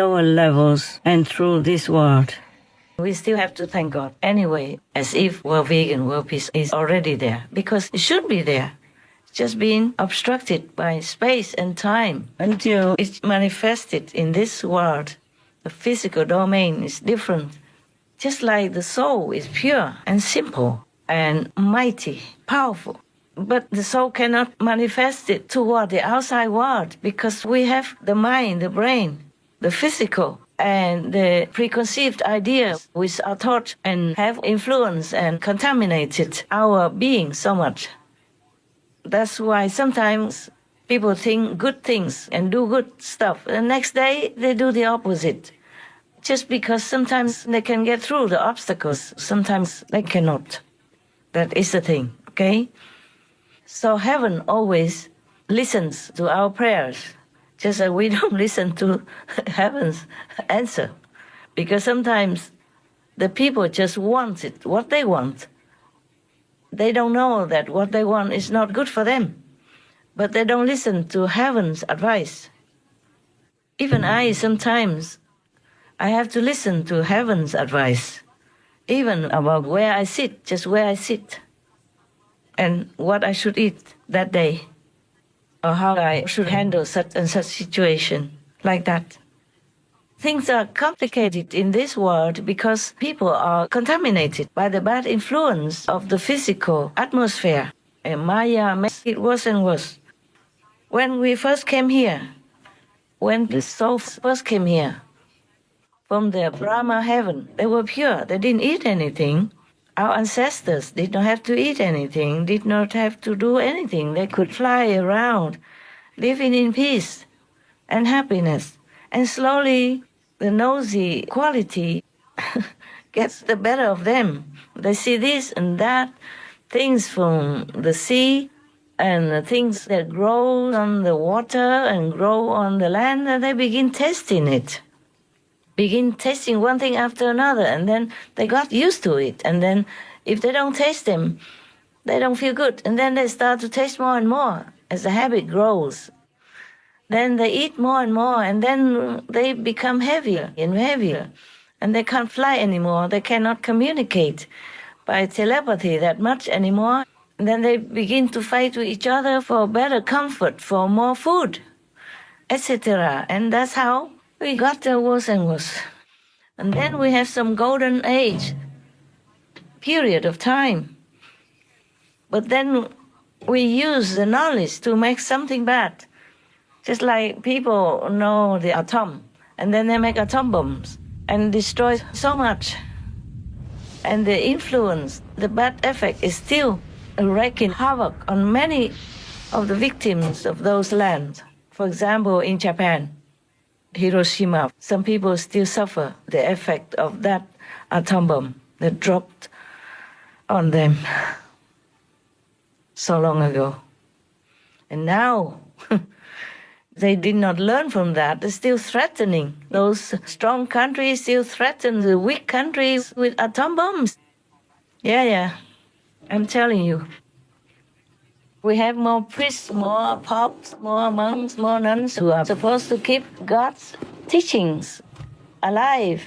lower levels and through this world. We still have to thank God anyway, as if world vegan, world peace is already there, because it should be there. It's just being obstructed by space and time until it's manifested in this world. The physical domain is different. Just like the soul is pure and simple and mighty, powerful. But the soul cannot manifest it toward the outside world because we have the mind, the brain, the physical, and the preconceived ideas which are taught and have influenced and contaminated our being so much. That's why sometimes people think good things and do good stuff. The next day they do the opposite. Just because sometimes they can get through the obstacles, sometimes they cannot. That is the thing, okay? So heaven always listens to our prayers, just as we don't listen to heaven's answer. Because sometimes the people just want it, what they want. They don't know that what they want is not good for them, but they don't listen to heaven's advice. Even I sometimes, I have to listen to heaven's advice, even about where I sit, just where I sit, and what I should eat that day, or how I should handle such and such situation, like that. Things are complicated in this world because people are contaminated by the bad influence of the physical atmosphere. And Maya makes it worse and worse. When we first came here, when the souls first came here, from the Brahma Heaven, they were pure. They didn't eat anything. Our ancestors did not have to eat anything, did not have to do anything. They could fly around, living in peace and happiness. And slowly, the nosy quality gets the better of them. They see this and that, things from the sea and things that grow on the water and grow on the land, and they begin tasting it. Begin tasting one thing after another, and then they got used to it. And then if they don't taste them, they don't feel good. And then they start to taste more and more as the habit grows. Then they eat more and more, and then they become heavier and heavier. And they can't fly anymore. They cannot communicate by telepathy that much anymore. And then they begin to fight with each other for better comfort, for more food, etc. And that's how we got worse and worse. And then we have some golden age period of time. But then we use the knowledge to make something bad. Just like people know the atom, and then they make atom bombs and destroy so much. And the influence, the bad effect is still wreaking havoc on many of the victims of those lands. For example, in Japan, Hiroshima, some people still suffer the effect of that atom bomb that dropped on them so long ago. And now, they did not learn from that. They're still threatening. Those strong countries still threaten the weak countries with atom bombs. Yeah, I'm telling you. We have more priests, more popes, more monks, more nuns who are supposed to keep God's teachings alive,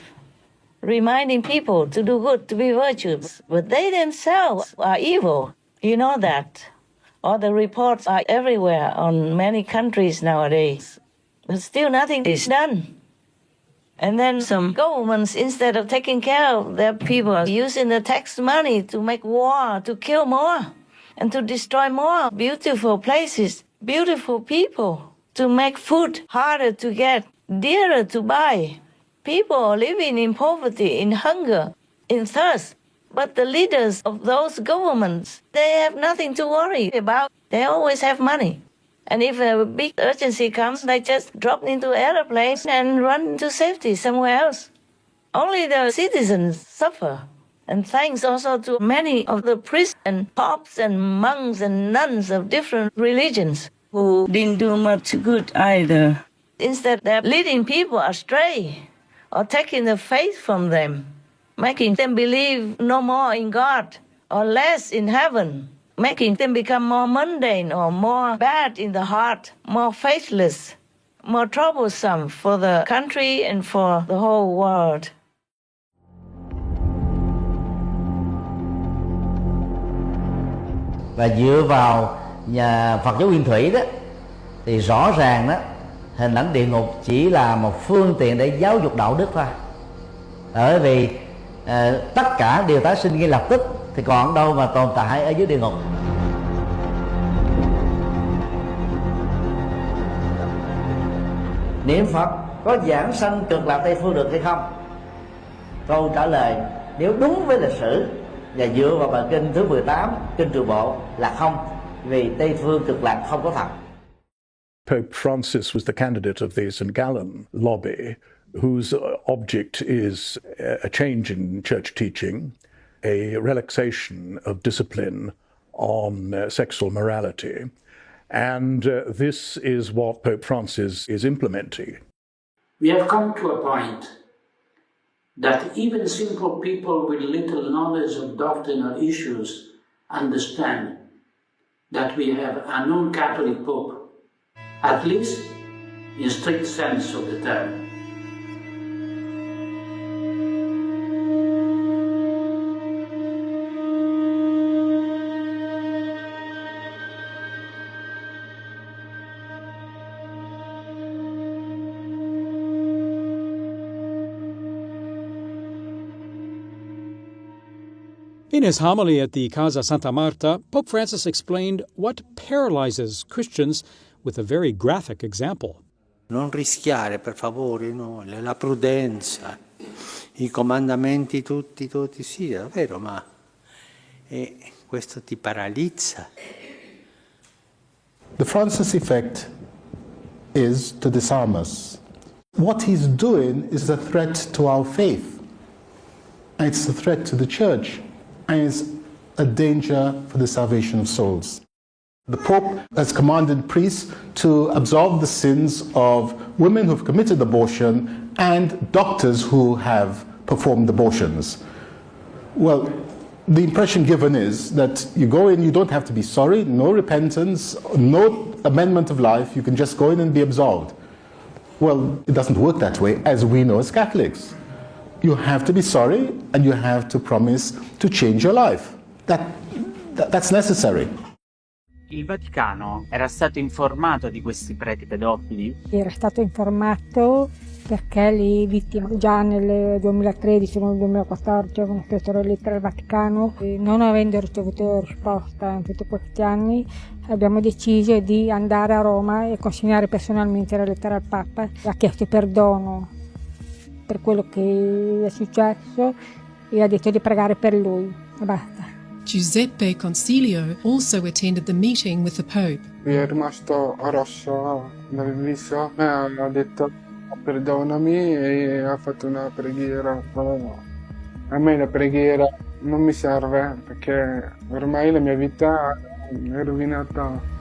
reminding people to do good, to be virtuous. But they themselves are evil. You know that. All the reports are everywhere on many countries nowadays. But still nothing is done. And then some governments, instead of taking care of their people, are using the tax money to make war, to kill more, and to destroy more beautiful places, beautiful people, to make food harder to get, dearer to buy. People are living in poverty, in hunger, in thirst. But the leaders of those governments, they have nothing to worry about. They always have money. And if a big urgency comes, they just drop into airplanes and run to safety somewhere else. Only the citizens suffer. And thanks also to many of the priests and popes and monks and nuns of different religions who didn't do much good either. Instead, they're leading people astray or taking the faith from them, making them believe no more in God or less in heaven, making them become more mundane or more bad in the heart, more faithless, more troublesome for the country and for the whole world. Và dựa vào nhà Phật giáo Nguyên Thủy đó, thì rõ ràng đó, hình ảnh địa ngục chỉ là một phương tiện để giáo dục đạo đức thôi. Bởi vì tất cả đều tái sinh ngay lập tức, thì còn đâu mà tồn tại ở dưới địa ngục. Niệm Phật có giảng sanh cực lạc Tây phương được hay không? Câu trả lời nếu đúng với lịch sử và dựa vào bài kinh thứ 18, kinh Trường Bộ là không, vì Tây phương cực lạc không có thật. Pope Francis was the candidate of the St. Gallen lobby, whose object is a change in church teaching, a relaxation of discipline on sexual morality. And this is what Pope Francis is implementing. We have come to a point that even simple people with little knowledge of doctrinal issues understand that we have a non-Catholic Pope, at least in strict sense of the term. In his homily at the Casa Santa Marta, Pope Francis explained what paralyzes Christians with a very graphic example. Non rischiare, per favore, no? La prudenza, i comandamenti tutti, sì, è vero, ma questo ti paralizza. The Francis effect is to disarm us. What he's doing is a threat to our faith. And it's a threat to the church. And it's a danger for the salvation of souls. The Pope has commanded priests to absolve the sins of women who've committed abortion and doctors who have performed abortions. Well, the impression given is that you go in, you don't have to be sorry, no repentance, no amendment of life, you can just go in and be absolved. Well, it doesn't work that way, as we know as Catholics. You have to be sorry and you have to promise to change your life. That's necessary. Il Vaticano era stato informato di questi preti pedofili? Era stato informato perché le vittime già nel 2013 o nel 2014 avevano scritto la lettera al Vaticano e non avendo ricevuto risposta in tutti questi anni abbiamo deciso di andare a Roma e consegnare personalmente la lettera al Papa. Ha chiesto perdono per quello che è successo e ha detto di pregare per lui e basta. Giuseppe Concilio also attended the meeting with the Pope. Mi è rimasto rosso dal viso e ha detto perdonami e ha fatto una preghiera. A me la preghiera non mi serve perché ormai la mia vita è rovinata.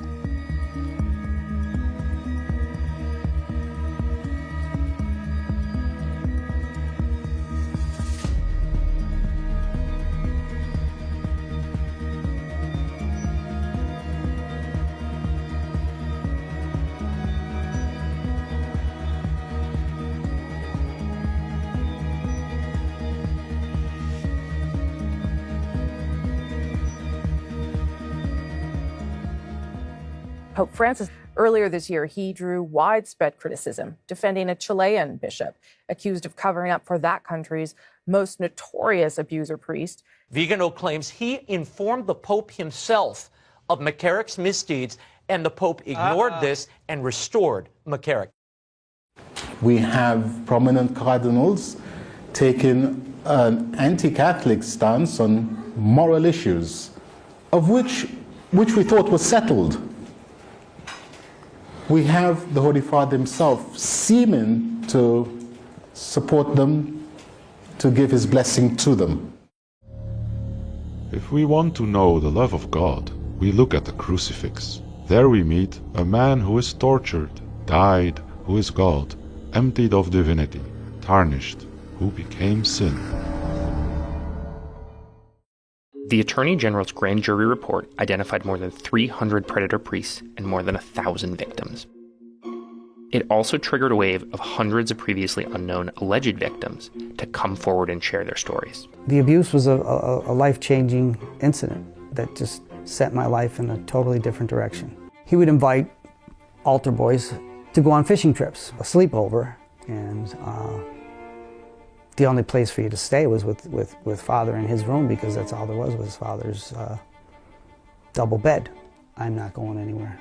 Pope Francis, earlier this year, he drew widespread criticism, defending a Chilean bishop accused of covering up for that country's most notorious abuser priest. Vigano claims he informed the Pope himself of McCarrick's misdeeds, and the Pope ignored this and restored McCarrick. We have prominent cardinals taking an anti-Catholic stance on moral issues, of which we thought was settled. We have the Holy Father himself seeming to support them, to give his blessing to them. If we want to know the love of God, we look at the crucifix. There we meet a man who is tortured, died, who is God, emptied of divinity, tarnished, who became sin. The Attorney General's grand jury report identified more than 300 predator priests and more than 1,000 victims. It also triggered a wave of hundreds of previously unknown alleged victims to come forward and share their stories. The abuse was a life-changing incident that just set my life in a totally different direction. He would invite altar boys to go on fishing trips, a sleepover, and the only place for you to stay was with Father in his room, because that's all there was Father's double bed. I'm not going anywhere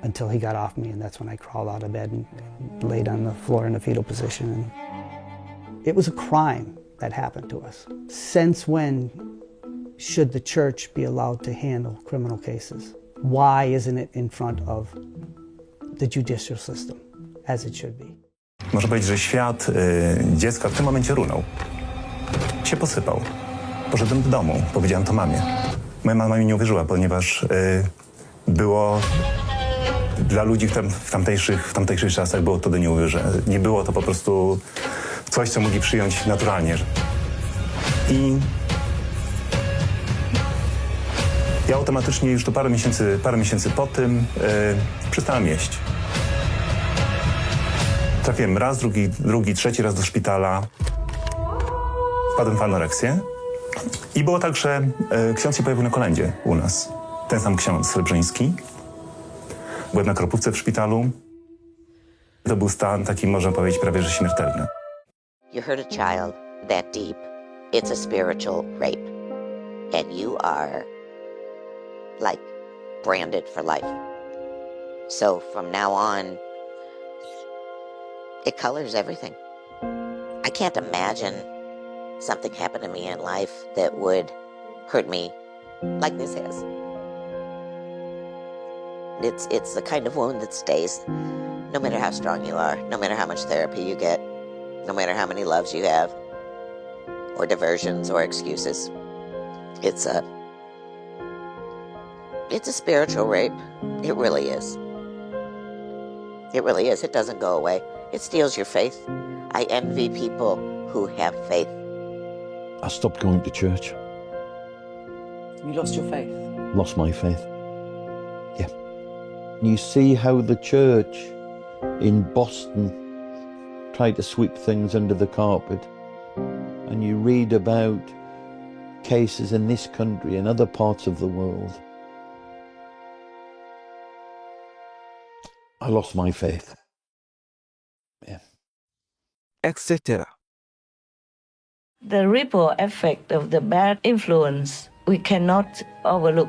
until he got off me, and that's when I crawled out of bed and laid on the floor in a fetal position. And it was a crime that happened to us. Since when should the church be allowed to handle criminal cases? Why isn't it in front of the judicial system, as it should be? Można powiedzieć, że świat dziecka w tym momencie runął. Się posypał. Poszedłem do domu, powiedziałem to mamie. Moja mama mi nie uwierzyła, ponieważ było dla ludzi w tamtejszych czasach było to do nieuwierzenia. Nie było to po prostu coś, co mogli przyjąć naturalnie. I ja automatycznie już to parę miesięcy po tym przestałem jeść. Trafiłem raz, drugi, trzeci raz do szpitala. Wpadłem w anoreksję. I było tak, że ksiądz się pojawił na kolędzie u nas. Ten sam ksiądz srebrzyński. Byłem na kropówce w szpitalu. To był stan taki, można powiedzieć, prawie że śmiertelny. You hurt a child that deep, it's a spiritual rape. And you are, like, branded for life. So from now on, it colors everything. I can't imagine something happened to me in life that would hurt me like this has. It's the kind of wound that stays no matter how strong you are, no matter how much therapy you get, no matter how many loves you have, or diversions or excuses. It's a spiritual rape. It really is. It really is. It doesn't go away. It steals your faith. I envy people who have faith. I stopped going to church. You lost your faith? Lost my faith. Yeah. You see how the church in Boston tried to sweep things under the carpet, and you read about cases in this country and other parts of the world. I lost my faith. Yeah. Etc. The ripple effect of the bad influence we cannot overlook.